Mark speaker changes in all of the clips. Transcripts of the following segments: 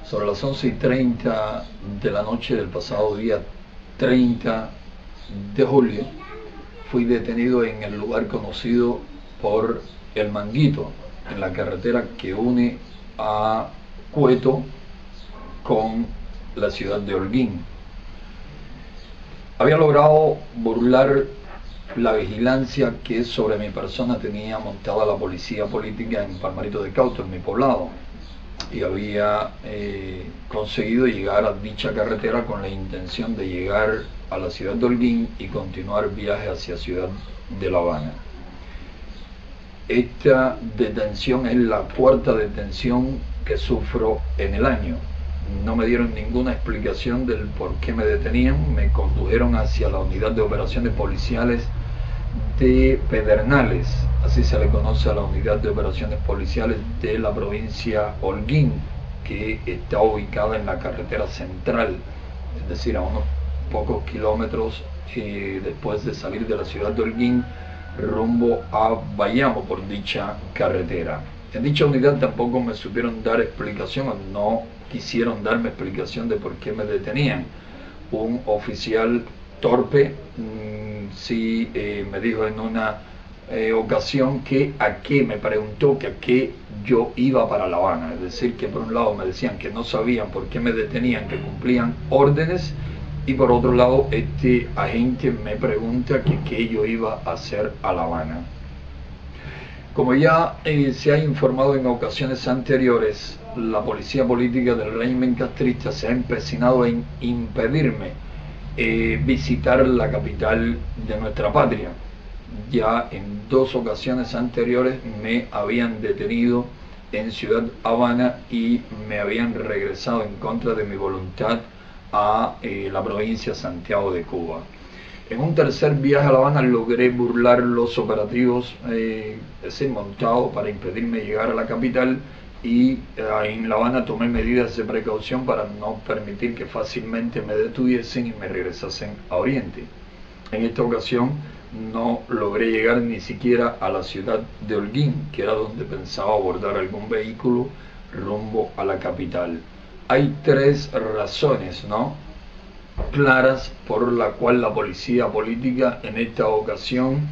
Speaker 1: Sobre las 11:30 de la noche del pasado día 30 de julio, fui detenido en el lugar conocido por El Manguito, en la carretera que une a Cueto con la ciudad de Holguín. Había logrado burlar la vigilancia que sobre mi persona tenía montada la policía política en Palmarito de Cauto, en mi poblado, y había conseguido llegar a dicha carretera con la intención de llegar a la ciudad de Holguín y continuar viaje hacia Ciudad de La Habana. Esta detención es la cuarta detención que sufro en el año. No me dieron ninguna explicación del por qué me detenían. Me condujeron hacia la unidad de operaciones policiales de Pedernales, así se le conoce a la unidad de operaciones policiales de la provincia Holguín, que está ubicada en la carretera central, es decir, a unos pocos kilómetros después de salir de la ciudad de Holguín rumbo a Bayamo por dicha carretera. En dicha unidad tampoco me supieron dar explicación, no quisieron darme explicación de por qué me detenían. Un oficial torpe sí me dijo en una ocasión que me preguntó que a qué yo iba para La Habana, es decir, que por un lado me decían que no sabían por qué me detenían, que cumplían órdenes, y por otro lado este agente me pregunta que qué yo iba a hacer a La Habana. Como ya se ha informado en ocasiones anteriores, la policía política del régimen castrista se ha empecinado en impedirme visitar la capital de nuestra patria. Ya en dos ocasiones anteriores me habían detenido en Ciudad Habana y me habían regresado en contra de mi voluntad a la provincia Santiago de Cuba. En un tercer viaje a La Habana logré burlar los operativos montados para impedirme llegar a la capital, y en La Habana tomé medidas de precaución para no permitir que fácilmente me detuviesen y me regresasen a Oriente. En esta ocasión no logré llegar ni siquiera a la ciudad de Holguín, que era donde pensaba abordar algún vehículo rumbo a la capital. Hay tres razones, claras por la cual la policía política en esta ocasión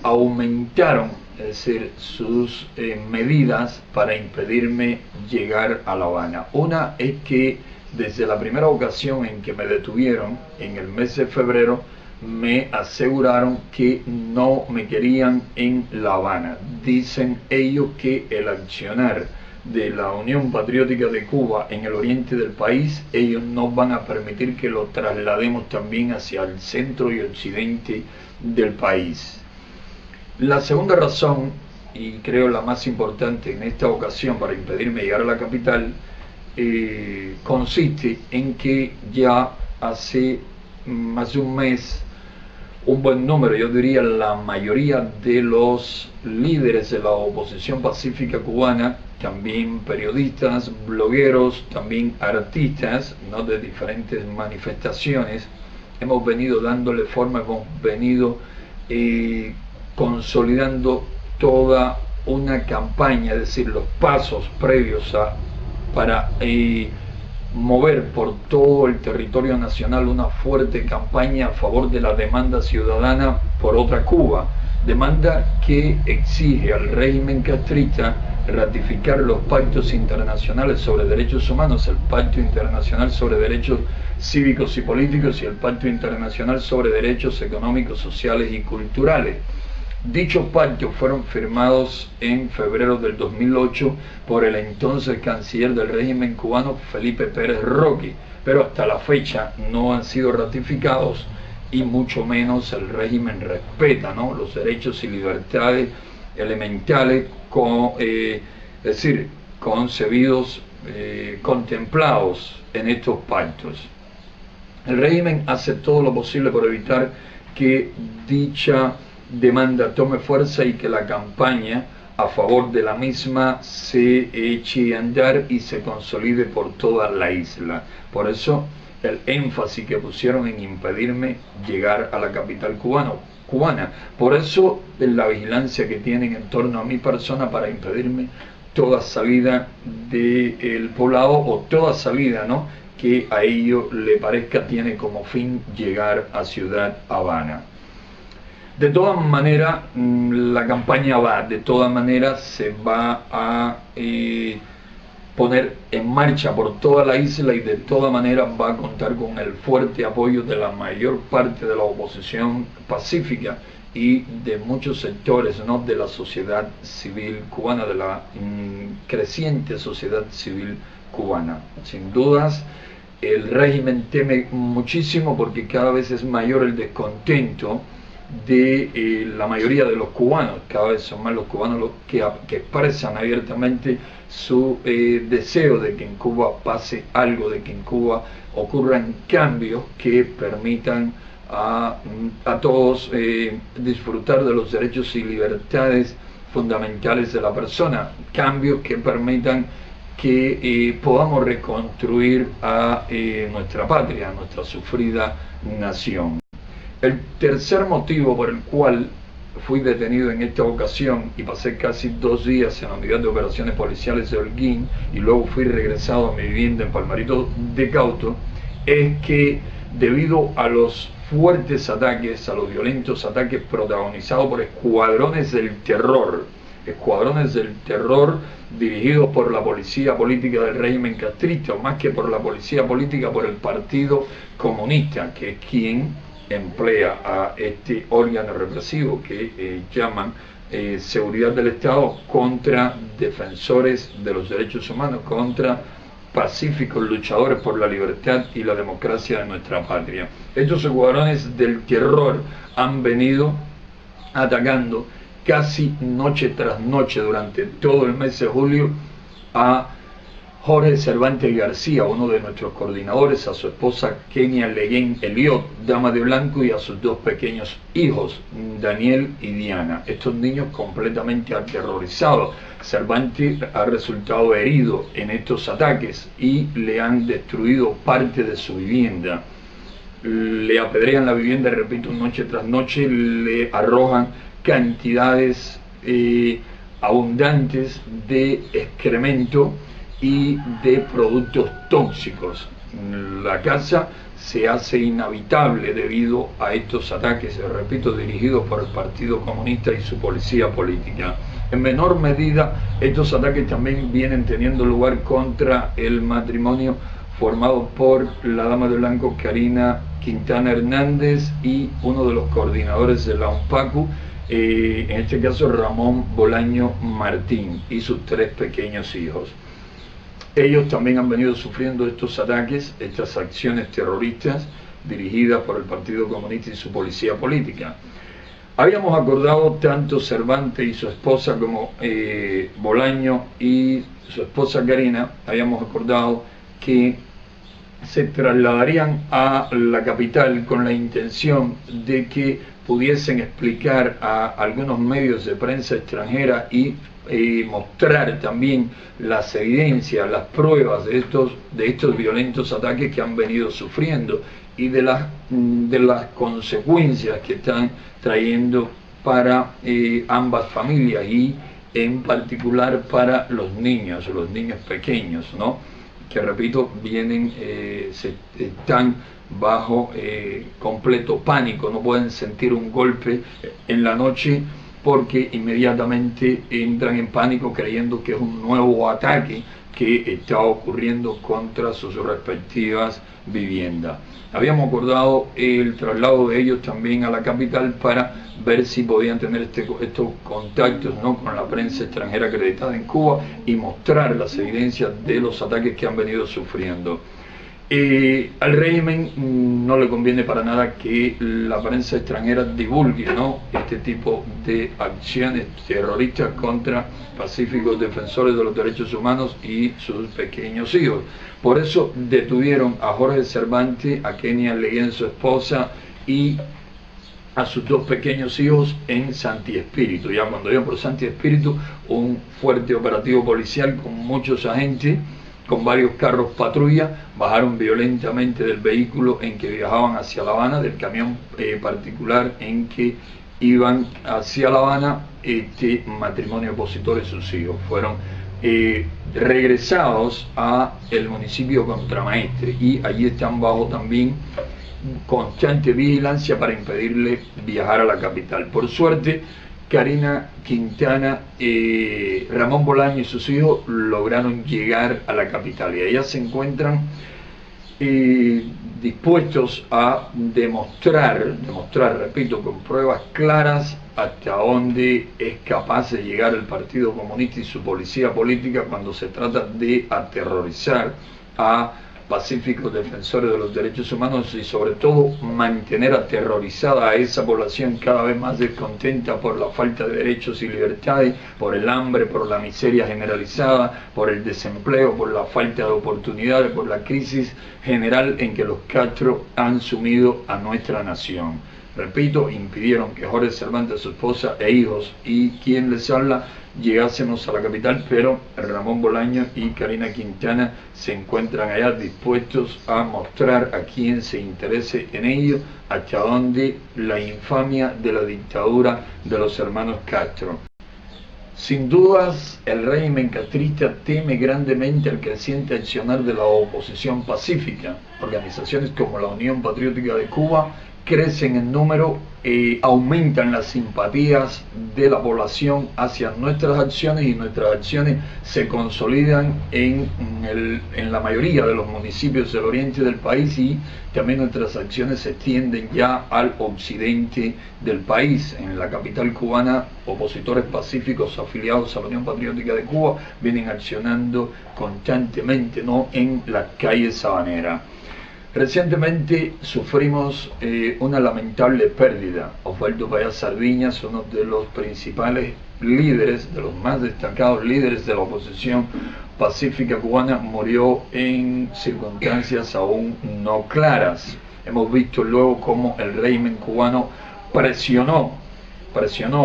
Speaker 1: aumentaron, es decir, sus medidas para impedirme llegar a La Habana. Una es que desde la primera ocasión en que me detuvieron, en el mes de febrero, me aseguraron que no me querían en La Habana. Dicen ellos que el accionar de la Unión Patriótica de Cuba en el oriente del país, ellos no van a permitir que lo traslademos también hacia el centro y occidente del país. La segunda razón, y creo la más importante en esta ocasión para impedirme llegar a la capital, consiste en que ya hace más de un mes un buen número, yo diría la mayoría de los líderes de la oposición pacífica cubana, también periodistas, blogueros, también artistas, de diferentes manifestaciones, hemos venido dándole forma, hemos venido consolidando toda una campaña, es decir, los pasos previos para mover por todo el territorio nacional una fuerte campaña a favor de la demanda ciudadana por otra Cuba, demanda que exige al régimen castrista ratificar los pactos internacionales sobre derechos humanos, el Pacto Internacional sobre Derechos Cívicos y Políticos y el Pacto Internacional sobre Derechos Económicos, Sociales y Culturales. Dichos pactos fueron firmados en febrero del 2008 por el entonces canciller del régimen cubano, Felipe Pérez Roque, pero hasta la fecha no han sido ratificados y mucho menos el régimen respeta los derechos y libertades elementales concebidos, contemplados en estos pactos. El régimen hace todo lo posible por evitar que dicha demanda tome fuerza y que la campaña a favor de la misma se eche a andar y se consolide por toda la isla. Por eso el énfasis que pusieron en impedirme llegar a la capital cubana. Por eso la vigilancia que tienen en torno a mi persona para impedirme toda salida del poblado o toda salida, ¿no?, que a ellos le parezca tiene como fin llegar a Ciudad Habana. De todas maneras, la campaña va, de todas maneras se va a poner en marcha por toda la isla y de todas maneras va a contar con el fuerte apoyo de la mayor parte de la oposición pacífica y de muchos sectores, ¿no?, de la sociedad civil cubana, de la creciente sociedad civil cubana. Sin dudas, el régimen teme muchísimo porque cada vez es mayor el descontento de la mayoría de los cubanos. Cada vez son más los cubanos los que expresan abiertamente su deseo de que en Cuba pase algo, de que en Cuba ocurran cambios que permitan a todos disfrutar de los derechos y libertades fundamentales de la persona, cambios que permitan que podamos reconstruir a nuestra patria, a nuestra sufrida nación. El tercer motivo por el cual fui detenido en esta ocasión y pasé casi 2 días en la unidad de operaciones policiales de Holguín y luego fui regresado a mi vivienda en Palmarito de Cauto, es que debido a los fuertes ataques, a los violentos ataques protagonizados por escuadrones del terror dirigidos por la policía política del régimen castrista, o más que por la policía política, por el Partido Comunista, que es quien emplea a este órgano represivo que llaman seguridad del Estado contra defensores de los derechos humanos, contra pacíficos luchadores por la libertad y la democracia de nuestra patria. Estos escuadrones del terror han venido atacando casi noche tras noche durante todo el mes de julio a Jorge Cervantes García, uno de nuestros coordinadores, a su esposa Kenia Leguén Eliot, dama de blanco, y a sus 2 pequeños hijos, Daniel y Diana. Estos niños completamente aterrorizados. Cervantes ha resultado herido en estos ataques y le han destruido parte de su vivienda. Le apedrean la vivienda, repito, noche tras noche, le arrojan cantidades abundantes de excremento y de productos tóxicos. La casa se hace inhabitable debido a estos ataques, repito, dirigidos por el Partido Comunista y su policía política. En menor medida, estos ataques también vienen teniendo lugar contra el matrimonio formado por la dama de blanco Karina Quintana Hernández y uno de los coordinadores de la UNPACU, en este caso Ramón Bolaño Martín, y sus 3 pequeños hijos. Ellos también han venido sufriendo estos ataques, estas acciones terroristas dirigidas por el Partido Comunista y su policía política. Habíamos acordado, tanto Cervantes y su esposa como Bolaño y su esposa Karina, habíamos acordado que se trasladarían a la capital con la intención de que pudiesen explicar a algunos medios de prensa extranjera y mostrar también las evidencias, las pruebas de estos violentos ataques que han venido sufriendo y de las consecuencias que están trayendo para ambas familias y en particular para los niños pequeños, ¿no?, que repito, están bajo completo pánico, no pueden sentir un golpe en la noche porque inmediatamente entran en pánico creyendo que es un nuevo ataque que está ocurriendo contra sus respectivas viviendas. Habíamos acordado el traslado de ellos también a la capital para ver si podían tener estos contactos, ¿no?, con la prensa extranjera acreditada en Cuba y mostrar las evidencias de los ataques que han venido sufriendo. Al régimen no le conviene para nada que la prensa extranjera divulgue, ¿no?, este tipo de acciones terroristas contra pacíficos defensores de los derechos humanos y sus pequeños hijos. Por eso detuvieron a Jorge Cervantes, a Kenia Leguén, su esposa, y a sus 2 pequeños hijos en Santi Espíritu. Ya cuando iban por Santi Espíritu, un fuerte operativo policial con muchos agentes, con varios carros patrulla, bajaron violentamente del vehículo en que viajaban hacia La Habana, del camión particular en que iban hacia La Habana este matrimonio opositor y sus hijos. Fueron regresados a el municipio Contramaestre, y allí están bajo también constante vigilancia para impedirle viajar a la capital. Por suerte, Karina Quintana, Ramón Bolaño y sus hijos lograron llegar a la capital, y allá se encuentran dispuestos a demostrar, repito, con pruebas claras hasta dónde es capaz de llegar el Partido Comunista y su policía política cuando se trata de aterrorizar a pacíficos defensores de los derechos humanos, y sobre todo mantener aterrorizada a esa población cada vez más descontenta por la falta de derechos y libertades, por el hambre, por la miseria generalizada, por el desempleo, por la falta de oportunidades, por la crisis general en que los Castro han sumido a nuestra nación. Repito, impidieron que Jorge Cervantes, su esposa e hijos, y quien les habla, llegásemos a la capital, pero Ramón Bolaño y Karina Quintana se encuentran allá dispuestos a mostrar a quien se interese en ello hasta dónde la infamia de la dictadura de los hermanos Castro. Sin dudas, el régimen castrista teme grandemente el creciente accionar de la oposición pacífica. Organizaciones como la Unión Patriótica de Cuba crecen en número, aumentan las simpatías de la población hacia nuestras acciones, y nuestras acciones se consolidan en la mayoría de los municipios del oriente del país, y también nuestras acciones se extienden ya al occidente del país. En la capital cubana, opositores pacíficos afiliados a la Unión Patriótica de Cuba vienen accionando constantemente, ¿no?, en las calles sabaneras. Recientemente sufrimos una lamentable pérdida. Osvaldo Payá Sardiñas, uno de los principales líderes, de los más destacados líderes de la oposición pacífica cubana, murió en circunstancias aún no claras. Hemos visto luego cómo el régimen cubano presionó,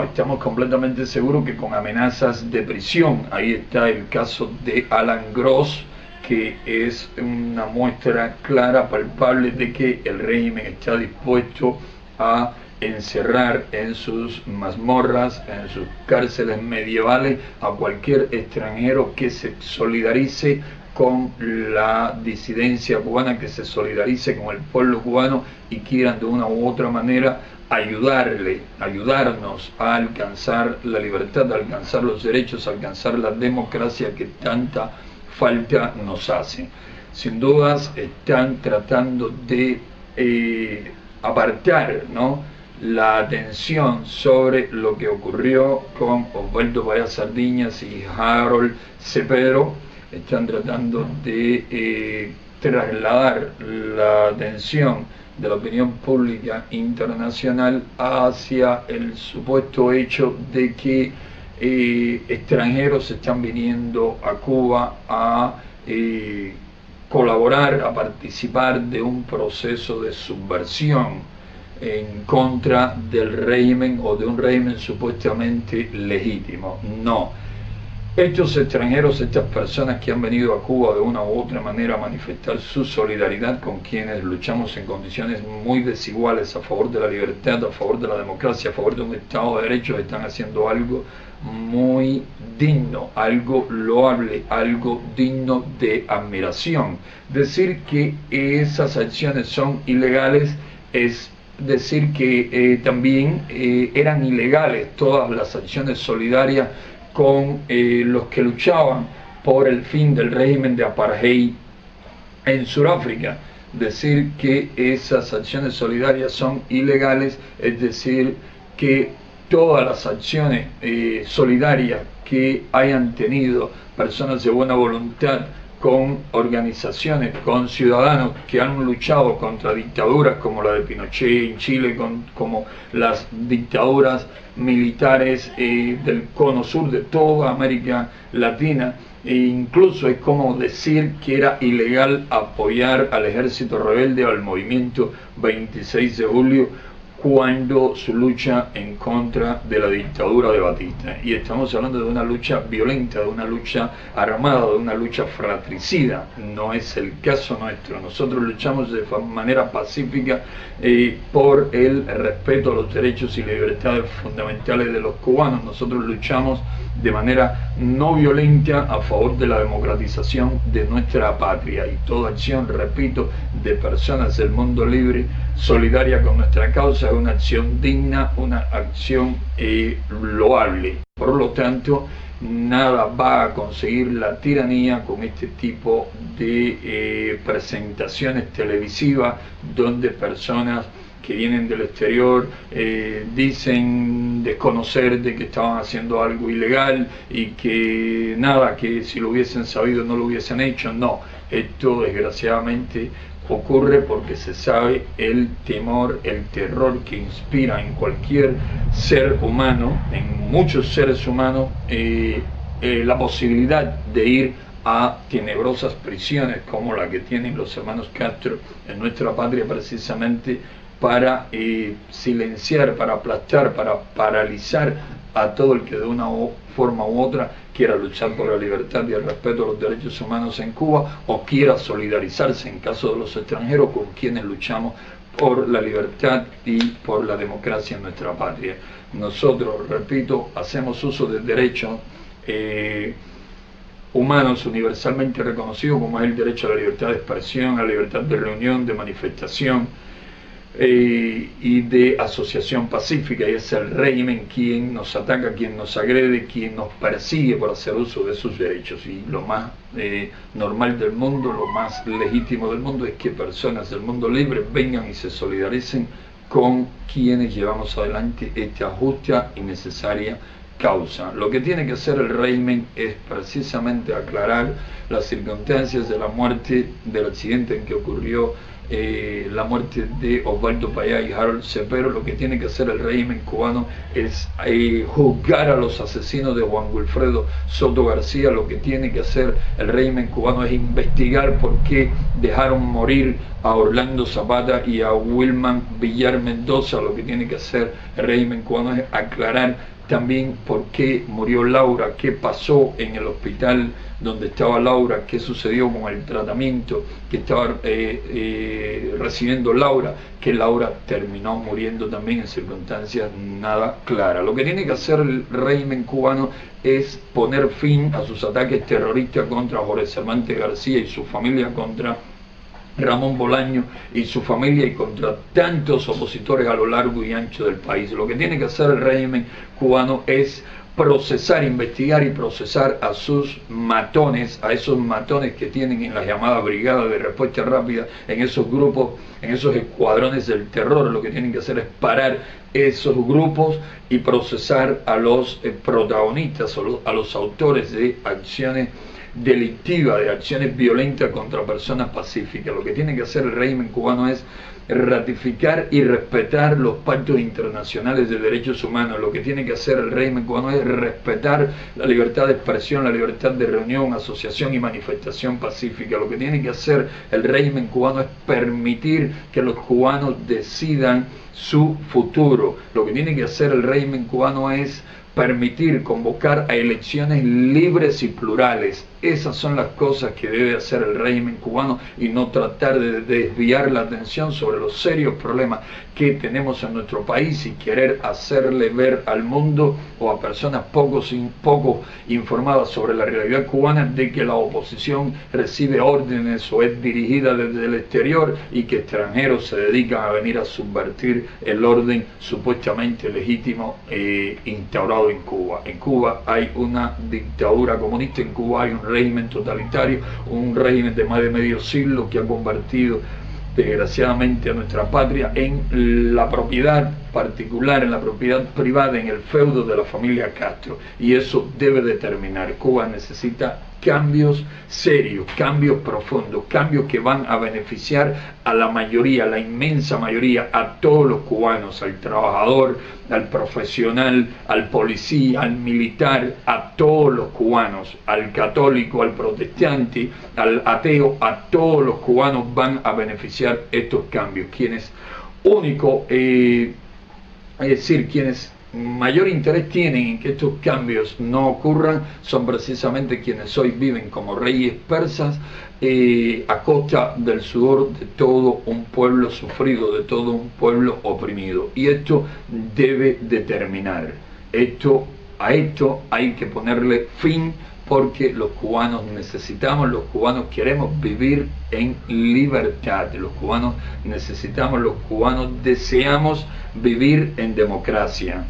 Speaker 1: estamos completamente seguros que con amenazas de prisión. Ahí está el caso de Alan Gross, que es una muestra clara, palpable, de que el régimen está dispuesto a encerrar en sus mazmorras, en sus cárceles medievales, a cualquier extranjero que se solidarice con la disidencia cubana, que se solidarice con el pueblo cubano y quieran de una u otra manera ayudarnos a alcanzar la libertad, a alcanzar los derechos, a alcanzar la democracia que tanta falta nos hace. Sin dudas están tratando de apartar, ¿no?, la atención sobre lo que ocurrió con Osvaldo Payá Sardiñas y Harold Cepero. Están tratando de trasladar la atención de la opinión pública internacional hacia el supuesto hecho de que extranjeros están viniendo a Cuba a colaborar, a participar de un proceso de subversión en contra del régimen, o de un régimen supuestamente legítimo. No. Estos extranjeros, estas personas que han venido a Cuba de una u otra manera a manifestar su solidaridad con quienes luchamos en condiciones muy desiguales a favor de la libertad, a favor de la democracia, a favor de un Estado de Derecho, están haciendo algo muy digno, algo loable, algo digno de admiración. Decir que esas acciones son ilegales es decir que también eran ilegales todas las acciones solidarias con los que luchaban por el fin del régimen de apartheid en Sudáfrica. Decir que esas acciones solidarias son ilegales es decir que todas las acciones solidarias que hayan tenido personas de buena voluntad con organizaciones, con ciudadanos que han luchado contra dictaduras como la de Pinochet en Chile, como las dictaduras militares del cono sur de toda América Latina, e incluso es como decir que era ilegal apoyar al ejército rebelde o al movimiento 26 de julio, cuando su lucha en contra de la dictadura de Batista. Y estamos hablando de una lucha violenta, de una lucha armada, de una lucha fratricida. No es el caso nuestro. Nosotros luchamos de manera pacífica por el respeto a los derechos y libertades fundamentales de los cubanos. Nosotros luchamos de manera no violenta a favor de la democratización de nuestra patria, y toda acción, repito, de personas del mundo libre solidaria con nuestra causa es una acción digna, una acción loable. Por lo tanto, nada va a conseguir la tiranía con este tipo de presentaciones televisivas donde personas que vienen del exterior dicen desconocer de que estaban haciendo algo ilegal y que nada, que si lo hubiesen sabido no lo hubiesen hecho. No, esto desgraciadamente ocurre porque se sabe el temor, el terror que inspira en cualquier ser humano, en muchos seres humanos, la posibilidad de ir a tenebrosas prisiones como la que tienen los hermanos Castro en nuestra patria, precisamente para silenciar, para aplastar, para paralizar a todo el que de una forma u otra quiera luchar por la libertad y el respeto a los derechos humanos en Cuba, o quiera solidarizarse en caso de los extranjeros con quienes luchamos por la libertad y por la democracia en nuestra patria. Nosotros, repito, hacemos uso del derecho humanos universalmente reconocidos, como es el derecho a la libertad de expresión, a la libertad de reunión, de manifestación y de asociación pacífica, y es el régimen quien nos ataca, quien nos agrede, quien nos persigue por hacer uso de sus derechos. Y lo más normal del mundo, lo más legítimo del mundo es que personas del mundo libre vengan y se solidaricen con quienes llevamos adelante esta justa y necesaria causa. Lo que tiene que hacer el régimen es precisamente aclarar las circunstancias de la muerte, del accidente en que ocurrió la muerte de Osvaldo Payá y Harold Cepero. Lo que tiene que hacer el régimen cubano es juzgar a los asesinos de Juan Wilfredo Soto García. Lo que tiene que hacer el régimen cubano es investigar por qué dejaron morir a Orlando Zapata y a Wilman Villar Mendoza. Lo que tiene que hacer el régimen cubano es aclarar también por qué murió Laura, qué pasó en el hospital donde estaba Laura, qué sucedió con el tratamiento que estaba recibiendo Laura, que Laura terminó muriendo también en circunstancias nada claras. Lo que tiene que hacer el régimen cubano es poner fin a sus ataques terroristas contra Jorge Cervantes García y su familia, contra Ramón Bolaño y su familia, y contra tantos opositores a lo largo y ancho del país. Lo que tiene que hacer el régimen cubano es procesar, investigar y procesar a sus matones, a esos matones que tienen en las llamadas brigadas de respuesta rápida, en esos grupos, en esos escuadrones del terror. Lo que tienen que hacer es parar esos grupos y procesar a los protagonistas, a los autores de acciones delictiva, de acciones violentas contra personas pacíficas. Lo que tiene que hacer el régimen cubano es ratificar y respetar los pactos internacionales de derechos humanos. Lo que tiene que hacer el régimen cubano es respetar la libertad de expresión, la libertad de reunión, asociación y manifestación pacífica. Lo que tiene que hacer el régimen cubano es permitir que los cubanos decidan su futuro. Lo que tiene que hacer el régimen cubano es permitir convocar a elecciones libres y plurales. Esas son las cosas que debe hacer el régimen cubano, y no tratar de desviar la atención sobre los serios problemas que tenemos en nuestro país y querer hacerle ver al mundo o a personas poco informadas sobre la realidad cubana de que la oposición recibe órdenes o es dirigida desde el exterior y que extranjeros se dedican a venir a subvertir el orden supuestamente legítimo instaurado en Cuba. En Cuba hay una dictadura comunista, en Cuba hay un régimen totalitario, un régimen de más de medio siglo que ha convertido desgraciadamente a nuestra patria en la propiedad particular, en la propiedad privada, en el feudo de la familia Castro, y eso debe de terminar. Cuba necesita cambios serios, cambios profundos, cambios que van a beneficiar a la mayoría, a la inmensa mayoría, a todos los cubanos, al trabajador, al profesional, al policía, al militar, a todos los cubanos, al católico, al protestante, al ateo, a todos los cubanos van a beneficiar estos cambios. Quienes único Es decir, quienes mayor interés tienen en que estos cambios no ocurran son precisamente quienes hoy viven como reyes persas a costa del sudor de todo un pueblo sufrido, de todo un pueblo oprimido. Y esto debe de terminar. A esto hay que ponerle fin, porque los cubanos necesitamos, los cubanos queremos vivir en libertad, los cubanos necesitamos, los cubanos deseamos vivir en democracia.